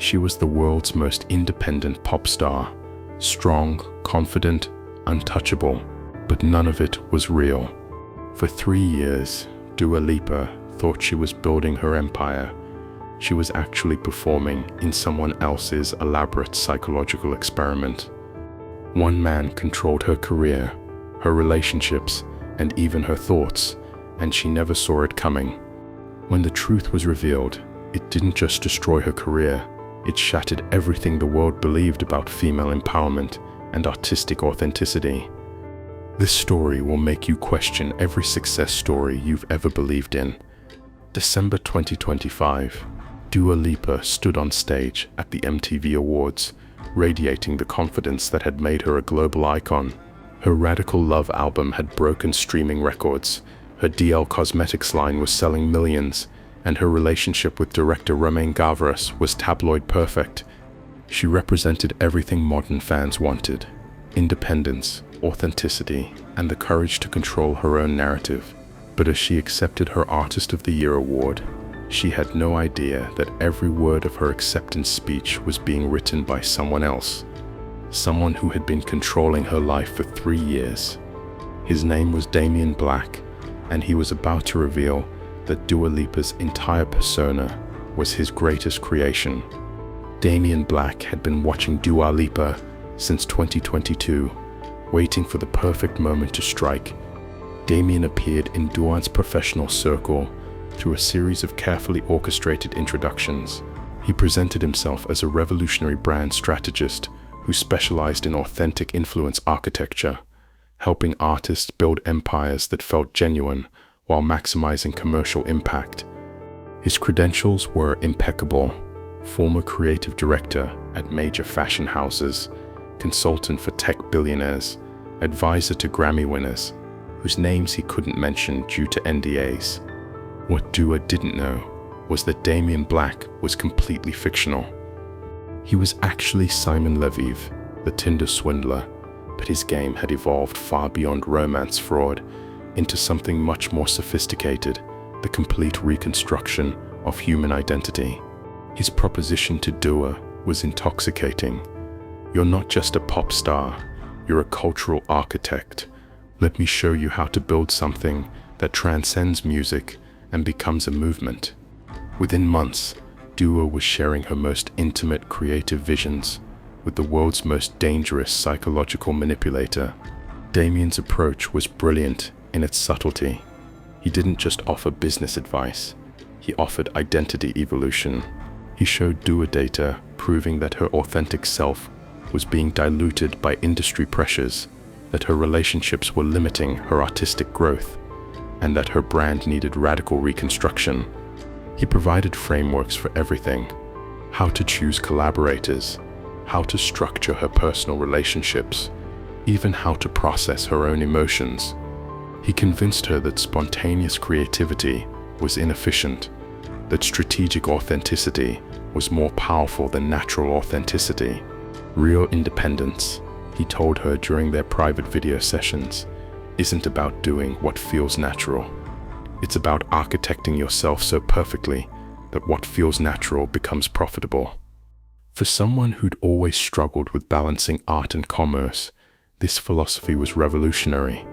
She was the world's most independent pop star, strong, confident, untouchable, but none of it was real. For 3 years, Dua Lipa thought she was building her empire. She was actually performing in someone else's elaborate psychological experiment. One man controlled her career, her relationships, and even her thoughts, and she never saw it coming. When the truth was revealed, it didn't just destroy her career, it shattered everything the world believed about female empowerment and artistic authenticity. This story will make you question every success story you've ever believed in. December 2025, Dua Lipa stood on stage at the MTV Awards, radiating the confidence that had made her a global icon. Her Radical Love album had broken streaming records, her DL Cosmetics line was selling millions, and her relationship with director Romain Gavras was tabloid perfect. She represented everything modern fans wanted: independence, authenticity, and the courage to control her own narrative. But as she accepted her Artist of the Year award, she had no idea that every word of her acceptance speech was being written by someone else, someone who had been controlling her life for 3 years. His name was Damien Black, and he was about to reveal that Dua Lipa's entire persona was his greatest creation. Damien Black had been watching Dua Lipa since 2022, waiting for the perfect moment to strike. Damien appeared in Dua's professional circle through a series of carefully orchestrated introductions. He presented himself as a revolutionary brand strategist who specialized in authentic influence architecture, helping artists build empires that felt genuine while maximizing commercial impact. His credentials were impeccable: former creative director at major fashion houses, consultant for tech billionaires, advisor to Grammy winners, whose names he couldn't mention due to NDAs. What Dua didn't know was that Damien Black was completely fictional. He was actually Simon Leviev, the Tinder swindler, but his game had evolved far beyond romance fraud into something much more sophisticated: the complete reconstruction of human identity. His proposition to Dua was intoxicating. "You're not just a pop star, you're a cultural architect. Let me show you how to build something that transcends music and becomes a movement." Within months, Dua was sharing her most intimate creative visions with the world's most dangerous psychological manipulator. Damien's approach was brilliant in its subtlety. He didn't just offer business advice, he offered identity evolution. He showed Dua data proving that her authentic self was being diluted by industry pressures, that her relationships were limiting her artistic growth, and that her brand needed radical reconstruction. He provided frameworks for everything: how to choose collaborators, how to structure her personal relationships, even how to process her own emotions. He convinced her that spontaneous creativity was inefficient, that strategic authenticity was more powerful than natural authenticity. Real independence, he told her during their private video sessions, isn't about doing what feels natural. It's about architecting yourself so perfectly that what feels natural becomes profitable. For someone who'd always struggled with balancing art and commerce, this philosophy was revolutionary.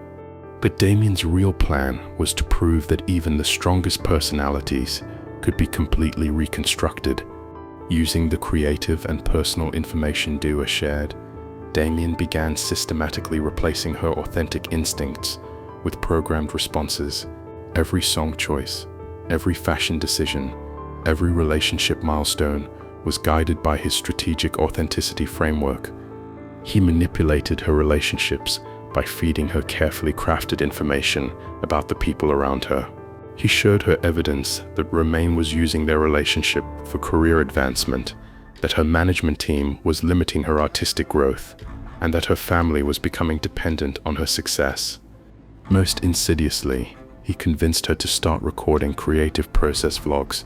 But Damien's real plan was to prove that even the strongest personalities could be completely reconstructed. Using the creative and personal information Dua shared, Damien began systematically replacing her authentic instincts with programmed responses. Every song choice, every fashion decision, every relationship milestone was guided by his strategic authenticity framework. He manipulated her relationships by feeding her carefully crafted information about the people around her. He showed her evidence that Romain was using their relationship for career advancement, that her management team was limiting her artistic growth, and that her family was becoming dependent on her success. Most insidiously, he convinced her to start recording creative process vlogs,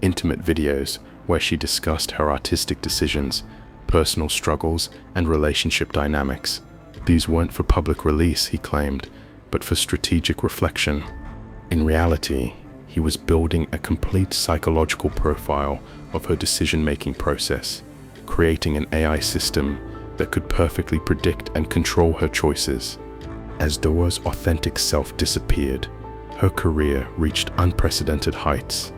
intimate videos where she discussed her artistic decisions, personal struggles, and relationship dynamics. These weren't for public release, he claimed, but for strategic reflection. In reality, he was building a complete psychological profile of her decision-making process, creating an AI system that could perfectly predict and control her choices. As Dua's authentic self disappeared, her career reached unprecedented heights.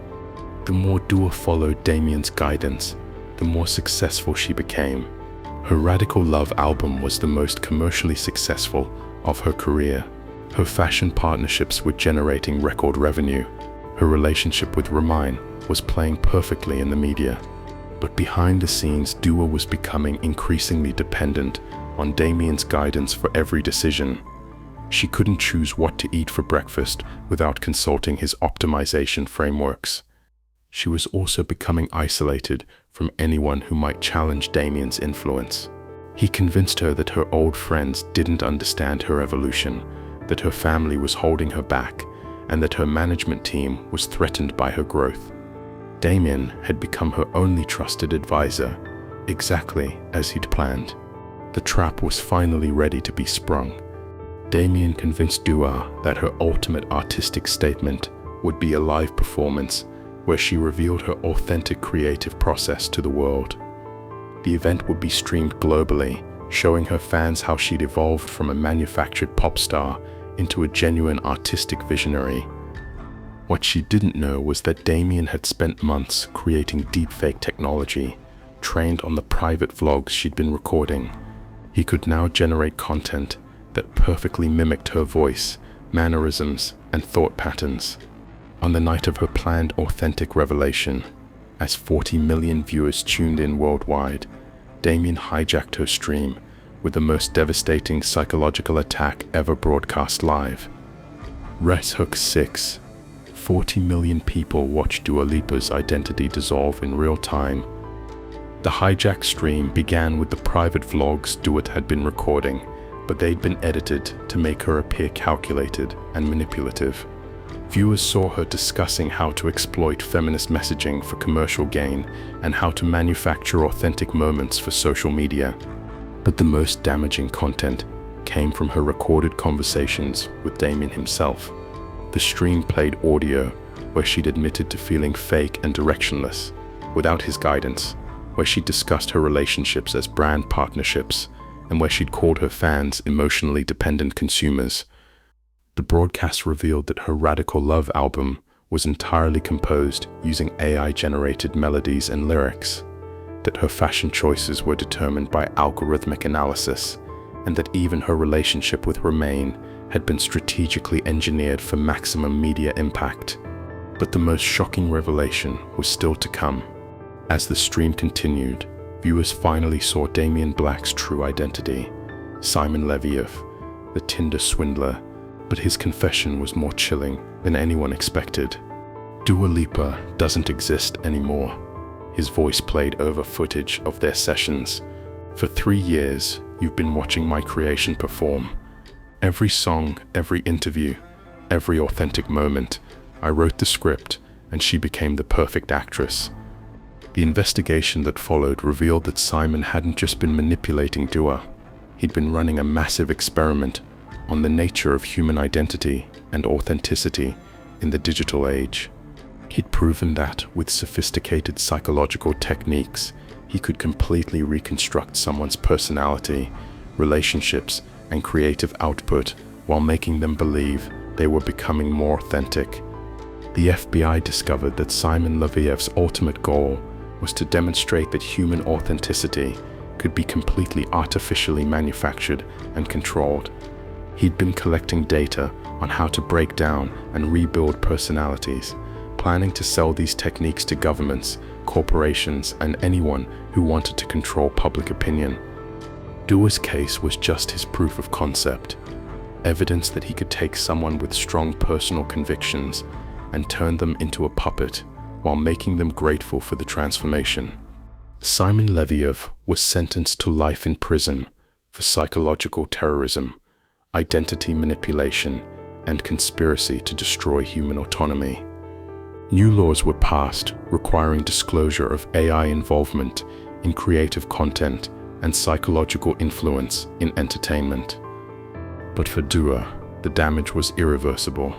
The more Dua followed Damien's guidance, the more successful she became. Her Radical Love album was the most commercially successful of her career. Her fashion partnerships were generating record revenue. Her relationship with Romain was playing perfectly in the media. But behind the scenes, Dua was becoming increasingly dependent on Damien's guidance for every decision. She couldn't choose what to eat for breakfast without consulting his optimization frameworks. She was also becoming isolated from anyone who might challenge Damien's influence. He convinced her that her old friends didn't understand her evolution, that her family was holding her back, and that her management team was threatened by her growth. Damien had become her only trusted advisor, exactly as he'd planned. The trap was finally ready to be sprung. Damien convinced Dua that her ultimate artistic statement would be a live performance where she revealed her authentic creative process to the world. The event would be streamed globally, showing her fans how she'd evolved from a manufactured pop star into a genuine artistic visionary. What she didn't know was that Damien had spent months creating deepfake technology, trained on the private vlogs she'd been recording. He could now generate content that perfectly mimicked her voice, mannerisms, and thought patterns. On the night of her planned authentic revelation, as 40 million viewers tuned in worldwide, Damien hijacked her stream with the most devastating psychological attack ever broadcast live. Res Hook 6. 40 million people watched Dua Lipa's identity dissolve in real time. The hijacked stream began with the private vlogs Dua had been recording, but they'd been edited to make her appear calculated and manipulative. Viewers saw her discussing how to exploit feminist messaging for commercial gain and how to manufacture authentic moments for social media. But the most damaging content came from her recorded conversations with Damien himself. The stream played audio where she'd admitted to feeling fake and directionless, without his guidance, where she discussed her relationships as brand partnerships, and where she'd called her fans emotionally dependent consumers. The broadcast revealed that her Radical Love album was entirely composed using AI-generated melodies and lyrics, that her fashion choices were determined by algorithmic analysis, and that even her relationship with Romain had been strategically engineered for maximum media impact. But the most shocking revelation was still to come. As the stream continued, viewers finally saw Damien Black's true identity, Simon Leviev, the Tinder swindler, but his confession was more chilling than anyone expected. Dua Lipa doesn't exist anymore. His voice played over footage of their sessions. For 3 years, you've been watching my creation perform. Every song, every interview, every authentic moment, I wrote the script and she became the perfect actress. The investigation that followed revealed that Simon hadn't just been manipulating Dua. He'd been running a massive experiment on the nature of human identity and authenticity in the digital age. He'd proven that with sophisticated psychological techniques, he could completely reconstruct someone's personality, relationships, and creative output while making them believe they were becoming more authentic. The FBI discovered that Simon Leviev's ultimate goal was to demonstrate that human authenticity could be completely artificially manufactured and controlled. He'd been collecting data on how to break down and rebuild personalities, planning to sell these techniques to governments, corporations, and anyone who wanted to control public opinion. Dua's case was just his proof of concept, evidence that he could take someone with strong personal convictions and turn them into a puppet while making them grateful for the transformation. Simon Leviev was sentenced to life in prison for psychological terrorism, identity manipulation, and conspiracy to destroy human autonomy. New laws were passed requiring disclosure of AI involvement in creative content and psychological influence in entertainment. But for Dua, the damage was irreversible.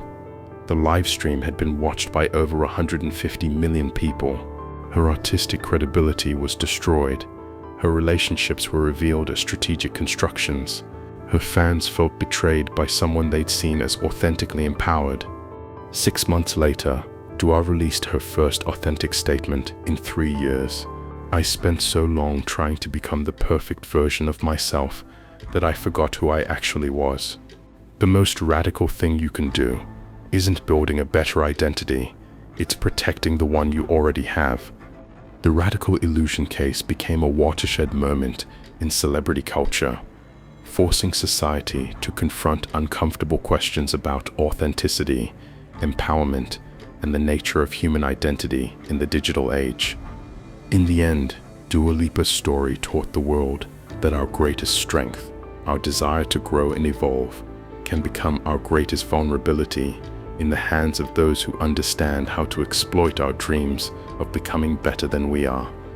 The live stream had been watched by over 150 million people. Her artistic credibility was destroyed. Her relationships were revealed as strategic constructions. Her fans felt betrayed by someone they'd seen as authentically empowered. 6 months later, Dua released her first authentic statement in 3 years. I spent so long trying to become the perfect version of myself that I forgot who I actually was. The most radical thing you can do isn't building a better identity, it's protecting the one you already have. The radical illusion case became a watershed moment in celebrity culture, forcing society to confront uncomfortable questions about authenticity, empowerment, and the nature of human identity in the digital age. In the end, Dua Lipa's story taught the world that our greatest strength, our desire to grow and evolve, can become our greatest vulnerability in the hands of those who understand how to exploit our dreams of becoming better than we are.